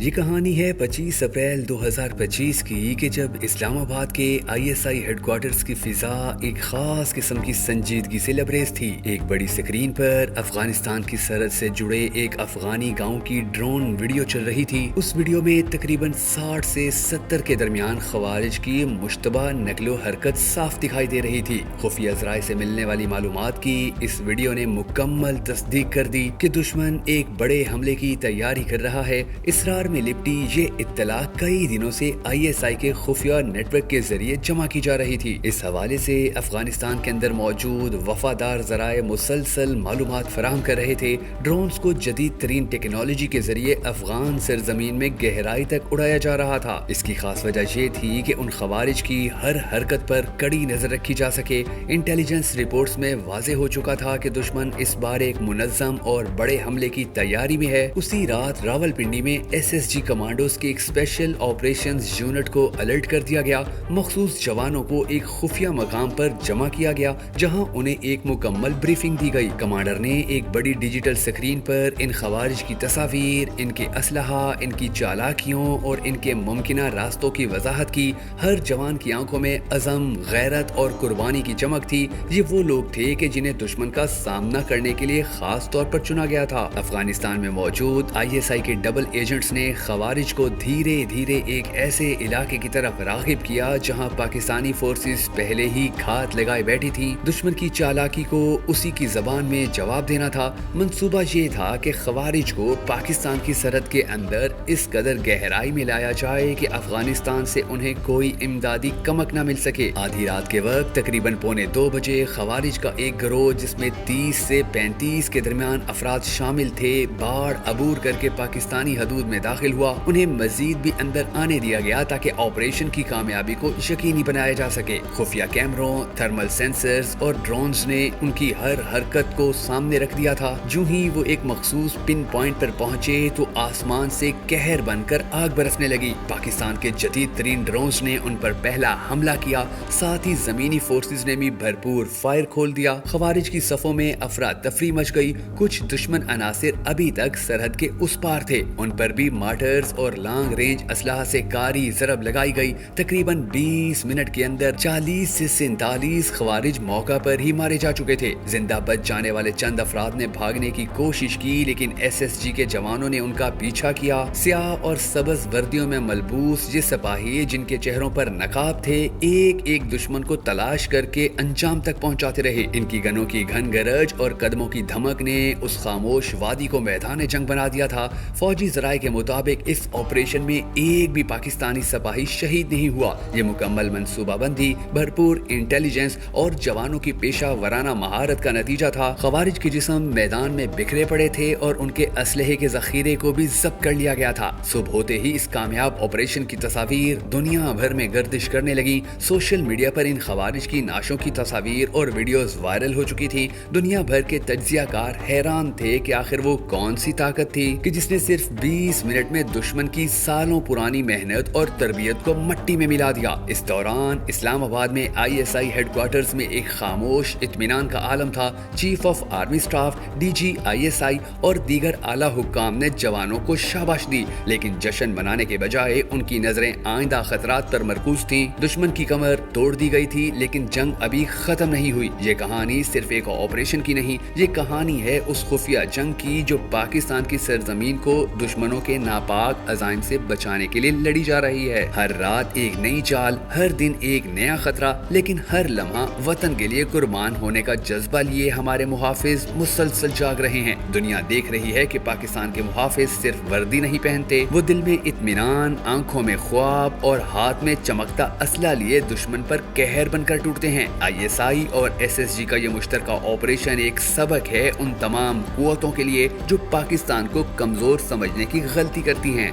یہ کہانی ہے 25 اپریل 2025 کی کہ جب اسلام آباد کے ISI ہیڈ کوارٹرز کی فضا ایک خاص قسم کی سنجیدگی سے لبریز تھی۔ ایک بڑی سکرین پر افغانستان کی سرحد سے جڑے ایک افغانی گاؤں کی ڈرون ویڈیو چل رہی تھی۔ اس ویڈیو میں تقریباً 60 سے 70 کے درمیان خوارج کی مشتبہ نقل و حرکت صاف دکھائی دے رہی تھی۔ خفیہ ذرائع سے ملنے والی معلومات کی اس ویڈیو نے مکمل تصدیق کر دی کہ دشمن ایک بڑے حملے کی تیاری کر رہا ہے۔ اسرار میں لپٹی یہ اطلاع کئی دنوں سے ISI کے خفیہ نیٹ ورک کے ذریعے جمع کی جا رہی تھی۔ اس حوالے سے افغانستان کے اندر موجود وفادار ذرائع مسلسل معلومات فراہم کر رہے تھے۔ ڈرونز کو جدید ترین ٹیکنالوجی کے ذریعے افغان سرزمین میں گہرائی تک اڑایا جا رہا تھا۔ اس کی خاص وجہ یہ تھی کہ ان خوارج کی ہر حرکت پر کڑی نظر رکھی جا سکے۔ انٹیلیجنس رپورٹس میں واضح ہو چکا تھا کہ دشمن اس بار ایک منظم اور بڑے حملے کی تیاری میں ہے۔ اسی رات راولپنڈی میں SSG کمانڈوز کی ایک اسپیشل آپریشنز یونٹ کو الرٹ کر دیا گیا۔ مخصوص جوانوں کو ایک خفیہ مقام پر جمع کیا گیا جہاں انہیں ایک مکمل بریفنگ دی گئی۔ کمانڈر نے ایک بڑی ڈیجیٹل سکرین پر ان خوارج کی تصاویر، ان کے اسلحہ، ان کی چالاکیوں اور ان کے ممکنہ راستوں کی وضاحت کی۔ ہر جوان کی آنکھوں میں عزم، غیرت اور قربانی کی چمک تھی۔ یہ وہ لوگ تھے کہ جنہیں دشمن کا سامنا کرنے کے لیے خاص طور پر چنا گیا تھا۔ افغانستان میں موجود ISI کے ڈبل ایجنٹس نے خوارج کو دھیرے دھیرے ایک ایسے علاقے کی طرف راغب کیا جہاں پاکستانی فورسز پہلے ہی گھات لگائے بیٹھی تھی۔ دشمن کی چالاکی کو اسی کی زبان میں جواب دینا تھا۔ منصوبہ یہ تھا کہ خوارج کو پاکستان کی سرحد کے اندر اس قدر گہرائی میں لایا جائے کہ افغانستان سے انہیں کوئی امدادی کمک نہ مل سکے۔ آدھی رات کے وقت تقریباً 1:45 بجے خوارج کا ایک گروہ جس میں 30 سے 35 کے درمیان افراد شامل تھے باڑ عبور کر کے پاکستانی حدود میں داخل ہوا۔ انہیں مزید بھی اندر آنے دیا گیا تاکہ آپریشن کی کامیابی کو یقینی بنایا جا سکے۔ خفیہ کیمروں، تھرمل سینسرز اور ڈرونز نے ان کی ہر حرکت کو سامنے رکھ دیا تھا۔ جو ہی وہ ایک مخصوص پن پوائنٹ پر پہنچے تو آسمان سے قہر بن کر آگ برسنے لگی۔ پاکستان کے جدید ترین ڈرونز نے ان پر پہلا حملہ کیا، ساتھ ہی زمینی فورسز نے بھی بھرپور فائر کھول دیا۔ خوارج کی صفوں میں افراتفری مچ گئی۔ کچھ دشمن عناصر ابھی تک سرحد کے اس پار تھے، ان پر بھی مارٹرز اور لانگ رینج اسلحہ سے کاری ضرب لگائی گئی۔ تقریباً 20 منٹ کے اندر 40 سے 47 خوارج موقع پر ہی مارے جا چکے تھے۔ زندہ بچ جانے والے چند افراد نے بھاگنے کی کوشش کی لیکن SSG کے جوانوں نے ان کا پیچھا کیا۔ سیاہ اور سبز وردیوں میں ملبوس یہ سپاہی جن کے چہروں پر نقاب تھے ایک ایک دشمن کو تلاش کر کے انجام تک پہنچاتے رہے۔ ان کی گنوں کی گھن گرج اور قدموں کی دھمک نے اس خاموش وادی کو میدان جنگ بنا دیا تھا۔ فوجی ذرائع کے مطابق اس آپریشن میں ایک بھی پاکستانی سپاہی شہید نہیں ہوا۔ یہ مکمل منصوبہ بندی، بھرپور انٹیلیجنس اور جوانوں کی پیشہ ورانہ مہارت کا نتیجہ تھا۔ خوارج کے جسم میدان میں بکھرے پڑے تھے اور ان کے اسلحے کے ذخیرے کو بھی ضبط کر لیا گیا تھا۔ صبح ہوتے ہی اس کامیاب آپریشن کی تصاویر دنیا بھر میں گردش کرنے لگی۔ سوشل میڈیا پر ان خوارج کی نعشوں کی تصاویر اور ویڈیوز وائرل ہو چکی تھی۔ دنیا بھر کے تجزیہ کار حیران تھے کہ آخر وہ کون سی طاقت تھی کہ جس نے صرف 20 منٹ میں دشمن کی سالوں پرانی محنت اور تربیت کو مٹی میں ملا دیا۔ اس دوران اسلام آباد میں ISI ہیڈ کوارٹرز میں ایک خاموش اطمینان کا عالم تھا۔ Chief of army staff, DG ISI اور دیگر اعلیٰ حکام نے جوانوں کو شاباش دی لیکن جشن منانے کے بجائے ان کی نظریں آئندہ خطرات پر مرکوز تھیں۔ دشمن کی کمر توڑ دی گئی تھی لیکن جنگ ابھی ختم نہیں ہوئی۔ یہ کہانی صرف ایک آپریشن کی نہیں، یہ کہانی ہے اس خفیہ جنگ کی جو پاکستان کی سرزمین کو دشمنوں کے ناپاک عزائم سے بچانے کے لیے لڑی جا رہی ہے۔ ہر رات ایک نئی چال، ہر دن ایک نیا خطرہ، لیکن ہر لمحہ وطن کے لیے قربان ہونے کا جذبہ لیے ہمارے محافظ مسلسل جاگ رہے ہیں۔ دنیا دیکھ رہی ہے کہ پاکستان کے محافظ صرف وردی نہیں پہنتے، وہ دل میں اطمینان، آنکھوں میں خواب اور ہاتھ میں چمکتا اسلحہ لیے دشمن پر قہر بن کر ٹوٹتے ہیں۔ ISI اور SSG کا یہ مشترکہ آپریشن ایک سبق ہے ان تمام قوتوں کے لیے جو پاکستان کو کمزور سمجھنے کی غلطی کرتی ہیں۔